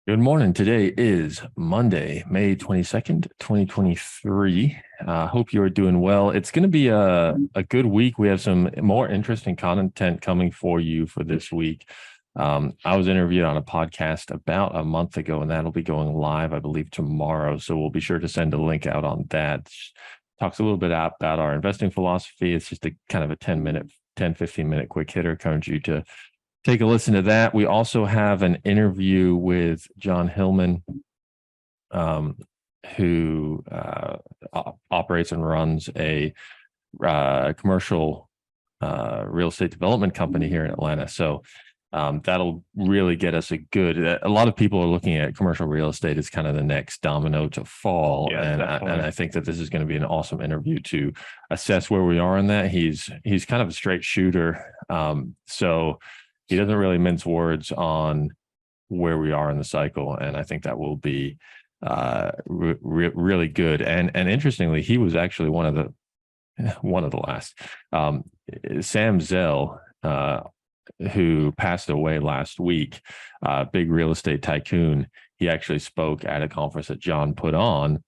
Good morning. Today is Monday, May 22nd, 2023. Hope you are doing well. It's going to be a good week. We have some more interesting content coming for you for this week. I was interviewed on a podcast about a month ago, and that'll be going live, I believe, tomorrow. So we'll be sure to send a link out on that. Talks a little bit about our investing philosophy. It's just a kind of a 15-minute quick hitter. Encourage you to take a listen to that. We also have an interview with John Hillman, who operates and runs a commercial real estate development company here in Atlanta. So that'll really get us a lot of people are looking at commercial real estate as kind of the next domino to fall. Yeah, and I think that this is going to be an awesome interview to assess where we are in that. He's kind of a straight shooter. So he doesn't really mince words on where we are in the cycle, and I think that will be really good. And interestingly, he was actually one of the last. Sam Zell, who passed away last week, big real estate tycoon. He actually spoke at a conference that John put on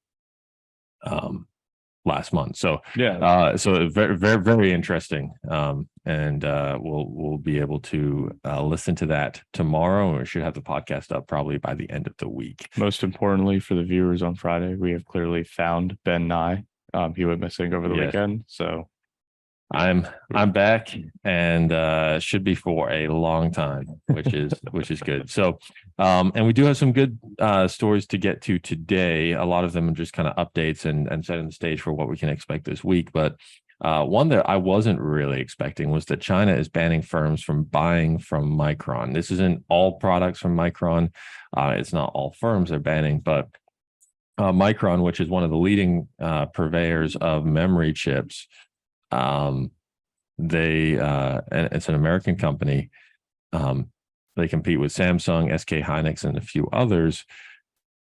last month. So yeah. So very, very, very interesting. And we'll be able to listen to that tomorrow, and we should have the podcast up probably by the end of the week. Most importantly for the viewers on Friday, we have clearly found Ben Nye. He went missing over the weekend. So I'm back, and should be for a long time, which is good. So and we do have some good stories to get to today. A lot of them are just kind of updates and setting the stage for what we can expect this week. But one that I wasn't really expecting was that China is banning firms from buying from Micron. This isn't all products from Micron. It's not all firms they're banning, but Micron, which is one of the leading purveyors of memory chips, and it's an American company. They compete with Samsung, SK Hynix, and a few others.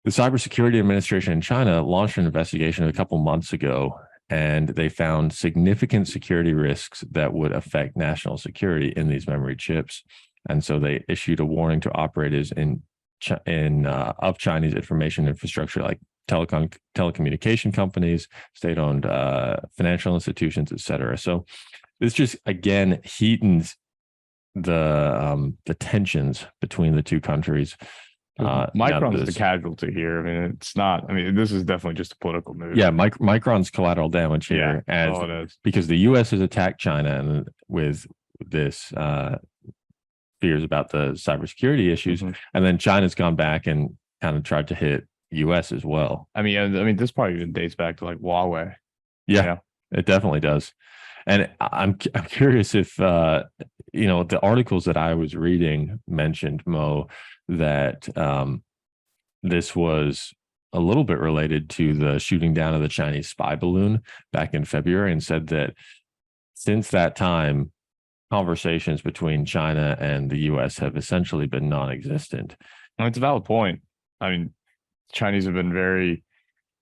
The Cybersecurity Administration in China launched an investigation a couple months ago, and they found significant security risks that would affect national security in these memory chips. And so they issued a warning to operators of Chinese information infrastructure, like telecommunication companies, state-owned financial institutions, et cetera. So this just again heatens the tensions between the two countries. Micron's the casualty here. I mean, it's not. I mean, this is definitely just a political move. Yeah, Micron's collateral damage here, because the U.S. has attacked China and with this fears about the cybersecurity issues, and then China's gone back and kind of tried to hit U.S. as well. I mean, this probably even dates back to like Huawei. Yeah, it definitely does. And I'm curious if the articles that I was reading mentioned, Mo, that this was a little bit related to the shooting down of the Chinese spy balloon back in February, and said that since that time, conversations between China and the U.S. have essentially been non-existent. It's a valid point. I mean, Chinese have been very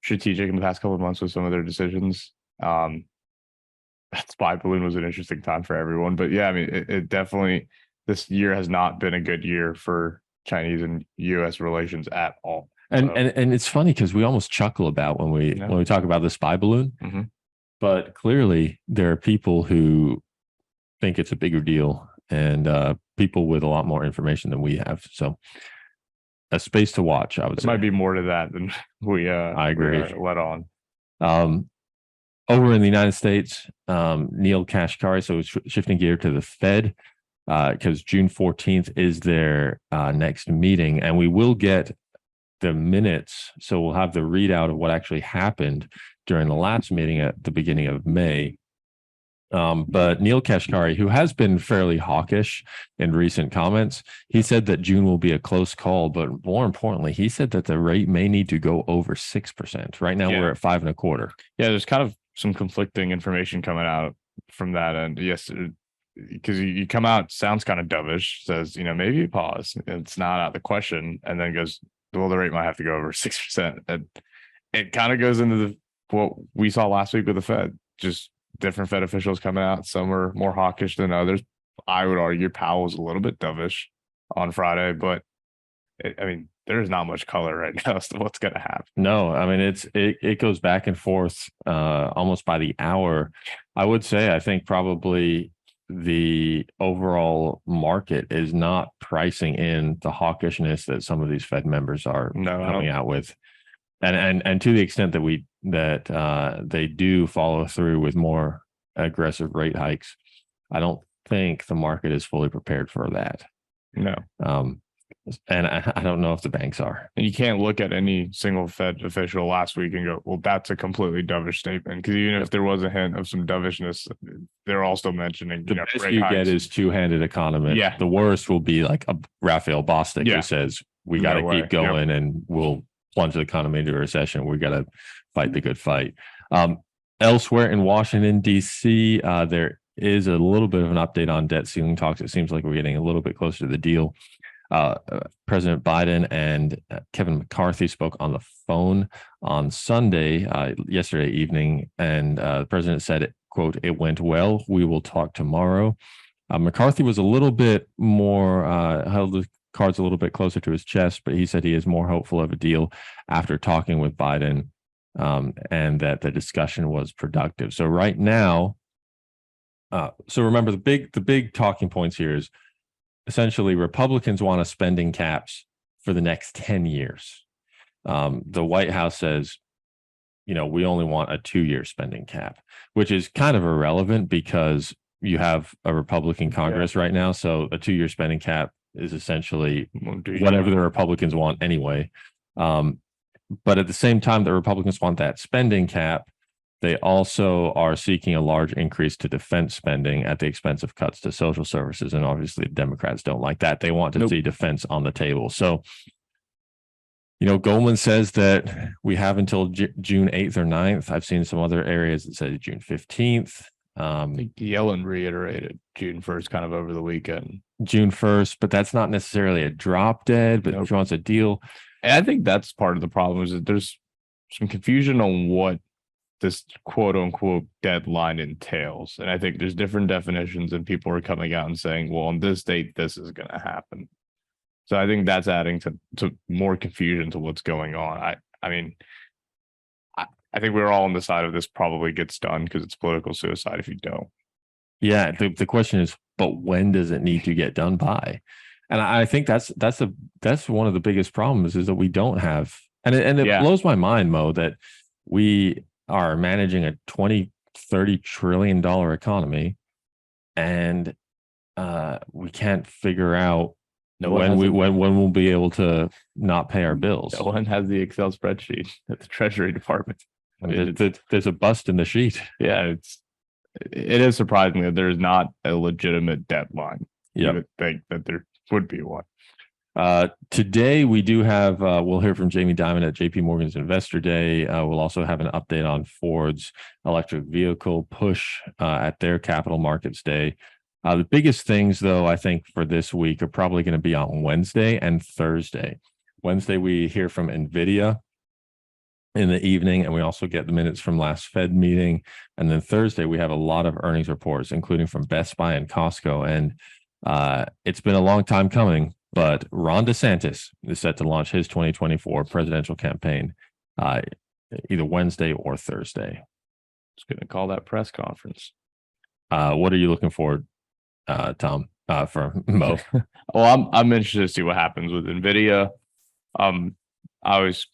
strategic in the past couple of months with some of their decisions. That spy balloon was an interesting time for everyone, but yeah, I mean, it definitely, this year has not been a good year for Chinese and U.S. relations at all. And it's funny because we almost chuckle about when we talk about the spy balloon, but clearly there are people who think it's a bigger deal, and people with a lot more information than we have. So a space to watch, I would say. There might be more to that than we I agree. let on. Over in the United States, Neel Kashkari, so shifting gear to the Fed, because June 14th is their next meeting, and we will get the minutes. So we'll have the readout of what actually happened during the last meeting at the beginning of May. But Neel Kashkari, who has been fairly hawkish in recent comments, he said that June will be a close call, but more importantly, he said that the rate may need to go over 6%. Right now, we're at 5.25%. Yeah, there's kind of some conflicting information coming out from that end. Yes, because you come out, sounds kind of dovish, says, maybe pause. It's not out of the question, and then goes, well, the rate might have to go over 6%. And it kind of goes into what we saw last week with the Fed, just different Fed officials coming out. Some are more hawkish than others. I would argue Powell was a little bit dovish on Friday, but I mean, there's not much color right now as to what's going to happen. No, I mean it goes back and forth almost by the hour. I would say I think probably the overall market is not pricing in the hawkishness that some of these Fed members are coming out with. And to the extent that they do follow through with more aggressive rate hikes, I don't think the market is fully prepared for that. No. And I don't know if the banks are. And you can't look at any single Fed official last week and go, well, that's a completely dovish statement. Because even if there was a hint of some dovishness, they're also mentioning the best you get is two-handed economist. Yeah. The worst will be like a Raphael Bostic who says we got to keep going and we'll plunge the economy into a recession. We got to fight the good fight. Elsewhere in Washington, D.C., there is a little bit of an update on debt ceiling talks. It seems like we're getting a little bit closer to the deal. President Biden and Kevin McCarthy spoke on the phone on Sunday, yesterday evening, and the president said, quote, "It went well. We will talk tomorrow." McCarthy was a little bit more, held the cards a little bit closer to his chest, but he said he is more hopeful of a deal after talking with Biden, and that the discussion was productive. So right now, so remember the big talking points here is essentially Republicans want a spending caps for the next 10 years. The White House says, we only want a 2-year spending cap, which is kind of irrelevant because you have a Republican Congress right now. So a 2-year spending cap is essentially whatever the Republicans want anyway. But at the same time, the Republicans want that spending cap. They also are seeking a large increase to defense spending at the expense of cuts to social services. And obviously, the Democrats don't like that. They want to see defense on the table. So, Goldman says that we have until June 8th or 9th. I've seen some other areas that say June 15th. I think Yellen reiterated June 1st kind of over the weekend. June 1st, but that's not necessarily a drop dead, but she wants a deal. And I think that's part of the problem is that there's some confusion on what this quote unquote deadline entails. And I think there's different definitions and people are coming out and saying, well, on this date, this is going to happen. So I think that's adding to more confusion to what's going on. I think we're all on the side of this probably gets done because it's political suicide if you don't. Yeah. The question is, but when does it need to get done by? And I think that's one of the biggest problems is that we don't have, and it blows my mind, Mo, that we are managing a $20-30 trillion economy, and we can't figure out when we'll be able to not pay our bills. No one has the Excel spreadsheet at the Treasury Department. There's a bust in the sheet. Yeah, it is surprising that there's not a legitimate deadline. You would think that there would be one. Today we do have we'll hear from Jamie Dimon at JP Morgan's Investor Day. We'll also have an update on Ford's electric vehicle push at their Capital Markets Day. The biggest things, though, I think for this week are probably going to be on Wednesday and Thursday. Wednesday we hear from NVIDIA in the evening, and we also get the minutes from last Fed meeting. And then Thursday we have a lot of earnings reports, including from Best Buy and Costco. And it's been a long time coming, but Ron DeSantis is set to launch his 2024 presidential campaign either Wednesday or Thursday. Just going to call that press conference. What are you looking for, Tom, for Mo? Well, I'm interested to see what happens with NVIDIA. I always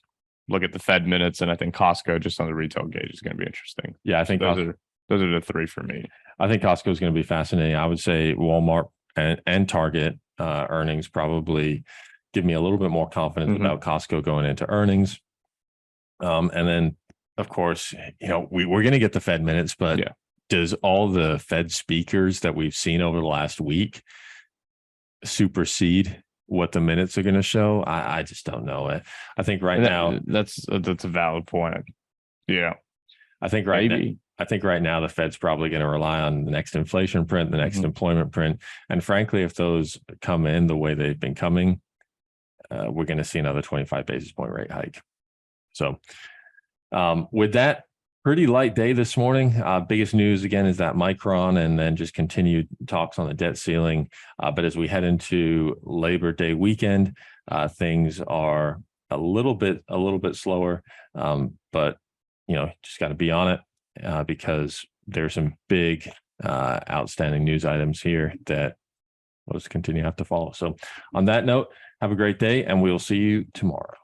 look at the Fed minutes, and I think Costco just on the retail gauge is going to be interesting. Yeah, I think those are the three for me. I think Costco is going to be fascinating. I would say Walmart and Target earnings probably give me a little bit more confidence about Costco going into earnings. And then, of course, we're going to get the Fed minutes, but does all the Fed speakers that we've seen over the last week supersede what the minutes are going to show? I just don't know. I think now that's a valid point. Yeah, I think right now the Fed's probably going to rely on the next inflation print, the next employment print, and frankly, if those come in the way they've been coming, we're going to see another 25 basis point rate hike. So, with that, Pretty light day this morning. Biggest news again is that Micron, and then just continued talks on the debt ceiling. But as we head into Labor Day weekend, things are a little bit slower. But just got to be on it because there's some big outstanding news items here that we'll just continue to have to follow. So on that note, have a great day, and we'll see you tomorrow.